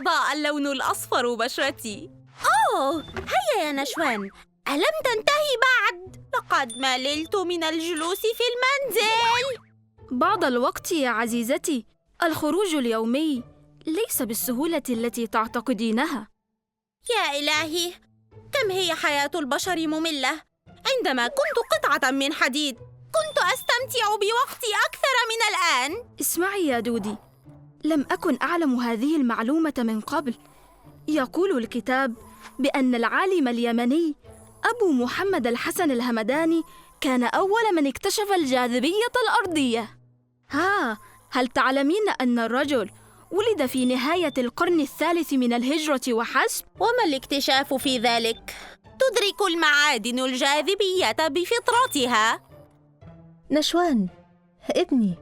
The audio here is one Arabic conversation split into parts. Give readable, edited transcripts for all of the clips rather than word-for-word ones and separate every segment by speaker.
Speaker 1: أضاء اللون الأصفر بشرتي. أوه، هيا يا نشوان، ألم تنتهي بعد؟ لقد مللت من الجلوس في المنزل.
Speaker 2: بعض الوقت يا عزيزتي، الخروج اليومي ليس بالسهولة التي تعتقدينها.
Speaker 1: يا إلهي، كم هي حياة البشر مملة. عندما كنت قطعة من حديد كنت أستمتع بوقتي أكثر من الآن.
Speaker 2: اسمعي يا دودي، لم أكن أعلم هذه المعلومة من قبل. يقول الكتاب بأن العالم اليمني أبو محمد الحسن الهمداني كان أول من اكتشف الجاذبية الأرضية. هل تعلمين أن الرجل ولد في نهاية القرن الثالث من الهجرة وحسب؟
Speaker 1: وما الاكتشاف في ذلك؟ تدرك المعادن الجاذبية بفطرتها.
Speaker 3: نشوان ابني،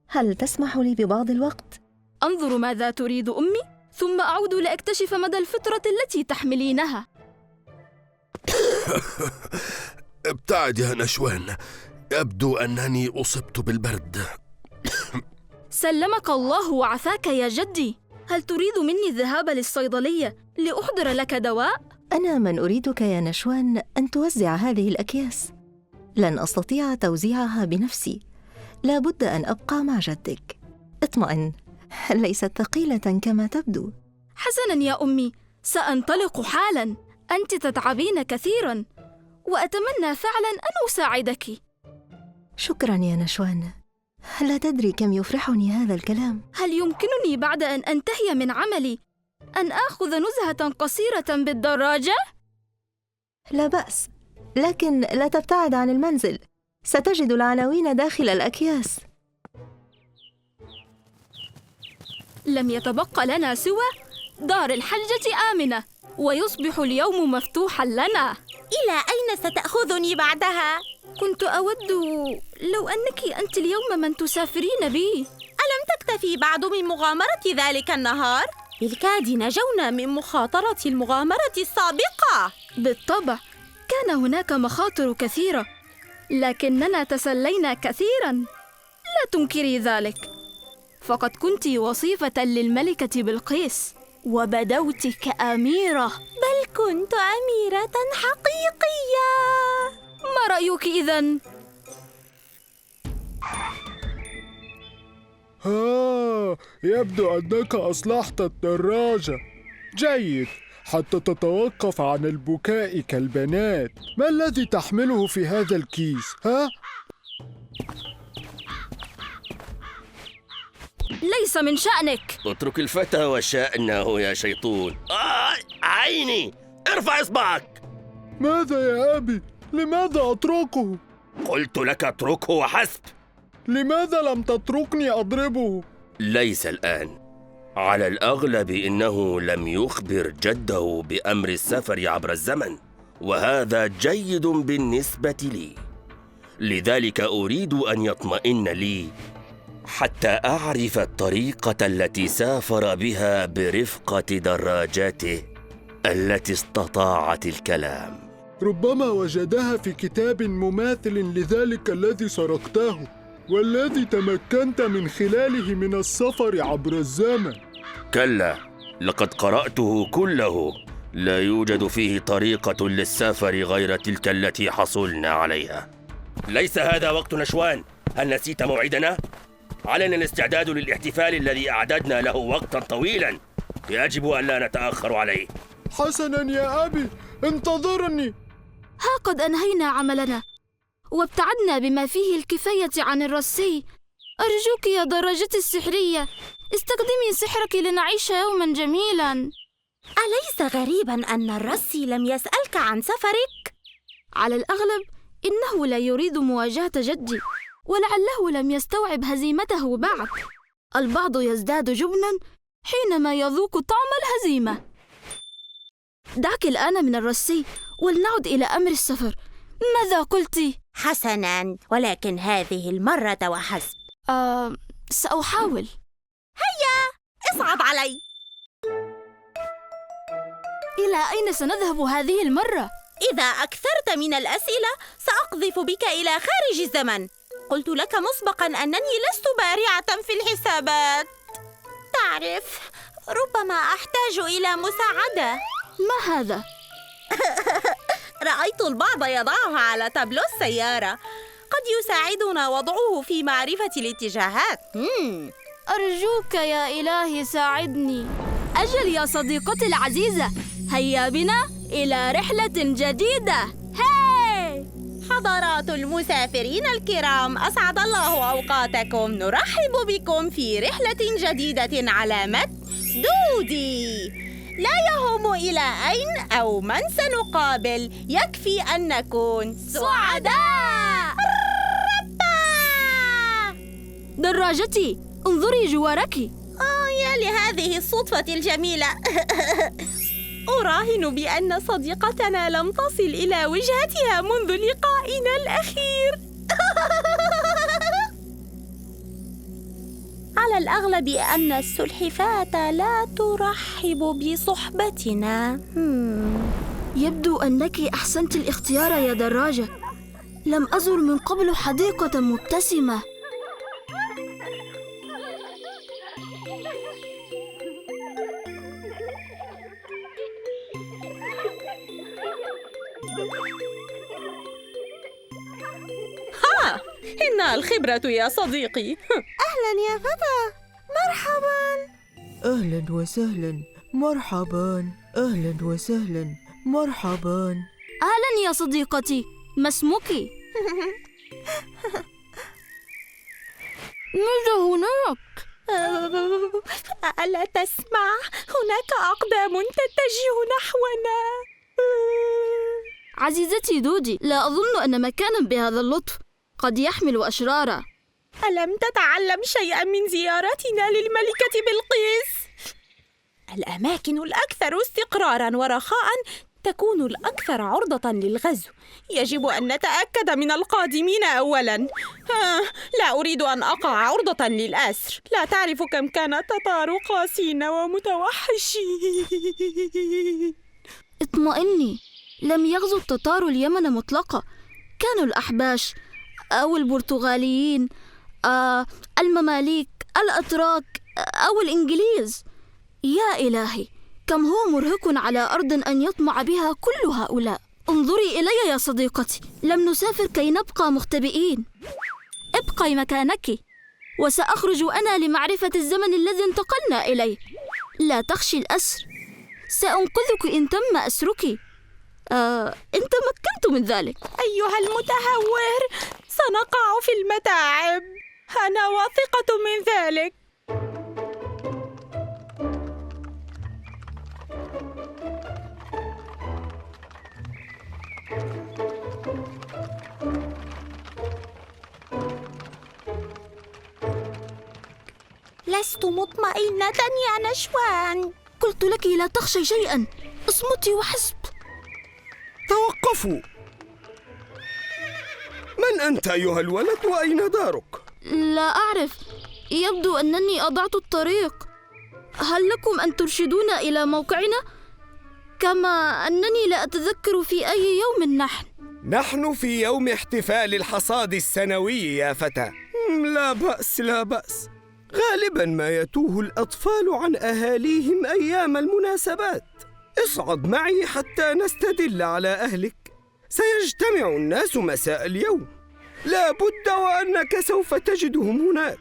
Speaker 3: هل تسمح لي ببعض الوقت؟
Speaker 2: أنظر ماذا تريد أمي، ثم أعود لأكتشف مدى الفطرة التي تحملينها.
Speaker 4: ابتعد يا نشوان، يبدو أنني أصبت بالبرد.
Speaker 2: سلمك الله وعافاك يا جدي. هل تريد مني الذهاب للصيدلية لأحضر لك دواء؟
Speaker 3: أنا من أريدك يا نشوان أن توزع هذه الأكياس. لن أستطيع توزيعها بنفسي، لا بد أن أبقى مع جدك. اطمئن، ليست ثقيلة كما تبدو.
Speaker 2: حسناً يا أمي، سأنطلق حالاً. أنت تتعبين كثيراً وأتمنى فعلاً أن أساعدك.
Speaker 3: شكراً يا نشوان، لا تدري كم يفرحني هذا الكلام.
Speaker 2: هل يمكنني بعد أن أنتهي من عملي أن آخذ نزهة قصيرة بالدراجة؟
Speaker 3: لا بأس، لكن لا تبتعد عن المنزل، ستجد العناوين داخل الأكياس.
Speaker 2: لم يتبقى لنا سوى دار الحجة آمنة، ويصبح اليوم مفتوحاً لنا.
Speaker 1: إلى أين ستأخذني بعدها؟
Speaker 2: كنت أود لو أنت اليوم من تسافرين بي.
Speaker 1: ألم تكتفي بعد من مغامرة ذلك النهار؟ بالكاد نجونا من مخاطرة المغامرة السابقة.
Speaker 2: بالطبع، كان هناك مخاطر كثيرة، لكننا تسلينا كثيراً، لا تنكري ذلك. فقد كنت وصيفة للملكة بلقيس، وبدوت كأميرة.
Speaker 1: بل كنت أميرة حقيقية.
Speaker 2: ما رأيك إذن؟
Speaker 5: يبدو أنك أصلحت الدراجة. جيد، حتى تتوقف عن البكاء كالبنات. ما الذي تحمله في هذا الكيس؟
Speaker 2: ليس من شأنك.
Speaker 6: اترك الفتى وشأنه يا شيطون. عيني، ارفع إصبعك.
Speaker 5: ماذا يا أبي؟ لماذا أتركه؟
Speaker 6: قلت لك اتركه وحسب.
Speaker 5: لماذا لم تتركني أضربه؟
Speaker 6: ليس الآن. على الأغلب إنه لم يخبر جده بأمر السفر عبر الزمن، وهذا جيد بالنسبة لي. لذلك أريد أن يطمئن لي حتى أعرف الطريقة التي سافر بها برفقة دراجته التي استطاعت الكلام.
Speaker 5: ربما وجدها في كتاب مماثل لذلك الذي سرقته، والذي تمكنت من خلاله من السفر عبر الزمن.
Speaker 6: كلا، لقد قرأته كله. لا يوجد فيه طريقة للسفر غير تلك التي حصلنا عليها. ليس هذا وقت نشوان. هل نسيت موعدنا؟ علينا الاستعداد للاحتفال الذي أعددنا له وقتا طويلا. يجب أن لا نتأخر عليه.
Speaker 5: حسنا يا أبي، انتظرني.
Speaker 2: قد أنهينا عملنا وابتعدنا بما فيه الكفاية عن الرسي. أرجوك يا دراجتي السحرية، استخدمي سحرك لنعيش يوما جميلا.
Speaker 1: أليس غريبا أن الرسي لم يسألك عن سفرك؟
Speaker 2: على الأغلب إنه لا يريد مواجهة جدي، ولعله لم يستوعب هزيمته بعد. البعض يزداد جبنا حينما يذوق طعم الهزيمة. دعك الآن من الرسي ولنعد إلى أمر السفر. ماذا قلت؟
Speaker 1: حسناً، ولكن هذه المرة وحسب.
Speaker 2: سأحاول.
Speaker 1: هيا، اصعد علي.
Speaker 2: إلى أين سنذهب هذه المرة؟
Speaker 1: إذا أكثرت من الأسئلة سأقذف بك إلى خارج الزمن. قلت لك مسبقاً أنني لست بارعة في الحسابات. تعرف، ربما أحتاج إلى مساعدة.
Speaker 2: ما هذا؟
Speaker 1: رأيت البعض يضعها على تابلو السيارة. قد يساعدنا وضعه في معرفة الاتجاهات.
Speaker 2: أرجوك يا إلهي ساعدني. أجل يا صديقتي العزيزة، هيا بنا إلى رحلة جديدة. هاي
Speaker 1: حضرات المسافرين الكرام، أسعد الله أوقاتكم. نرحب بكم في رحلة جديدة على متن دودي. لا يهم إلى أين أو من سنقابل، يكفي أن نكون
Speaker 2: سعداء. دراجتي، انظري جوارك.
Speaker 1: يا لهذه الصدفة الجميلة. أراهن بأن صديقتنا لم تصل إلى وجهتها منذ لقائنا الأخير. على الأغلب أن السلحفاة لا ترحب بصحبتنا.
Speaker 2: يبدو أنك أحسنت الاختيار يا دراجة. لم أزر من قبل حديقة مبتسمة.
Speaker 1: إنها الخبرة يا صديقي.
Speaker 3: أهلا يا فتى، مرحبا.
Speaker 7: أهلا وسهلا، مرحبا. أهلا وسهلا، مرحبا.
Speaker 2: أهلا يا صديقتي، ما اسمك؟ ماذا هناك؟
Speaker 1: ألا تسمع؟ هناك أقدام تتجه نحونا.
Speaker 2: عزيزتي دودي، لا أظن أن مكانا بهذا اللطف قد يحمل أشرارا.
Speaker 1: ألم تتعلم شيئا من زيارتنا للملكة بلقيس؟ الأماكن الأكثر استقراراً ورخاءً تكون الأكثر عرضة للغزو. يجب أن نتأكد من القادمين أولاً. لا أريد أن أقع عرضة للأسر. لا تعرف كم كان التتار قاسين ومتوحشين.
Speaker 2: اطمئني، لم يغزو التتار اليمن مطلقة. كانوا الأحباش أو البرتغاليين، المماليك، الأتراك أو الإنجليز. يا إلهي، كم هو مرهق على أرض أن يطمع بها كل هؤلاء. انظري إلي يا صديقتي، لم نسافر كي نبقى مختبئين. ابقي مكانك وسأخرج أنا لمعرفة الزمن الذي انتقلنا إليه. لا تخشي الأسر، سأنقذك إن تم أسرك. إن تمكنت من ذلك.
Speaker 1: أيها المتهور، سنقع في المتاعب. أنا واثقة من ذلك. لست مطمئنة يا نشوان.
Speaker 2: قلت لك لا تخشي شيئا، اصمتي وحسب.
Speaker 8: توقفوا. من أنت أيها الولد وأين دارك؟
Speaker 2: لا أعرف، يبدو أنني أضعت الطريق. هل لكم أن ترشدونا إلى موقعنا؟ كما أنني لا أتذكر في أي يوم نحن.
Speaker 8: نحن في يوم احتفال الحصاد السنوي يا فتى. لا بأس لا بأس. غالبا ما يتوه الأطفال عن أهاليهم أيام المناسبات. اصعد معي حتى نستدل على أهلك. سيجتمع الناس مساء اليوم. لا بد وأنك سوف تجدهم هناك.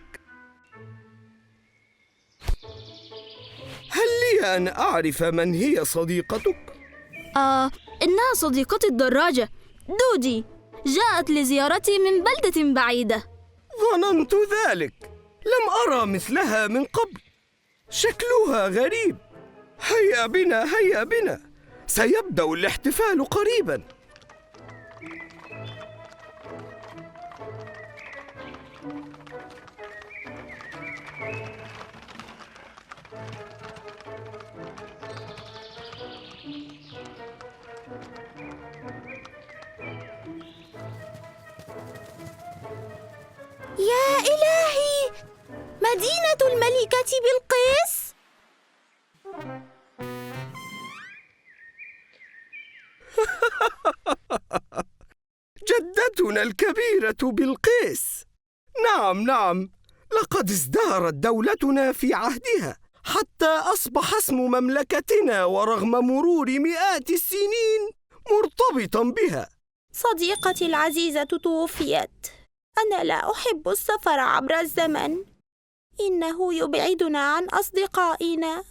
Speaker 8: هل لي أن أعرف من هي صديقتك؟
Speaker 2: إنها صديقتي الدراجة دودي، جاءت لزيارتي من بلدة بعيدة.
Speaker 8: ظننت ذلك، لم أرى مثلها من قبل. شكلها غريب. هيا بنا هيا بنا، سيبدأ الاحتفال قريبا.
Speaker 1: يا إلهي، مدينة الملكة بلقيس.
Speaker 8: جدتنا الكبيرة بلقيس. نعم نعم، لقد ازدهرت دولتنا في عهدها. حتى أصبح اسم مملكتنا ورغم مرور مئات السنين مرتبطا بها.
Speaker 1: صديقتي العزيزة توفيت. أنا لا أحب السفر عبر الزمن، إنه يبعدنا عن أصدقائنا.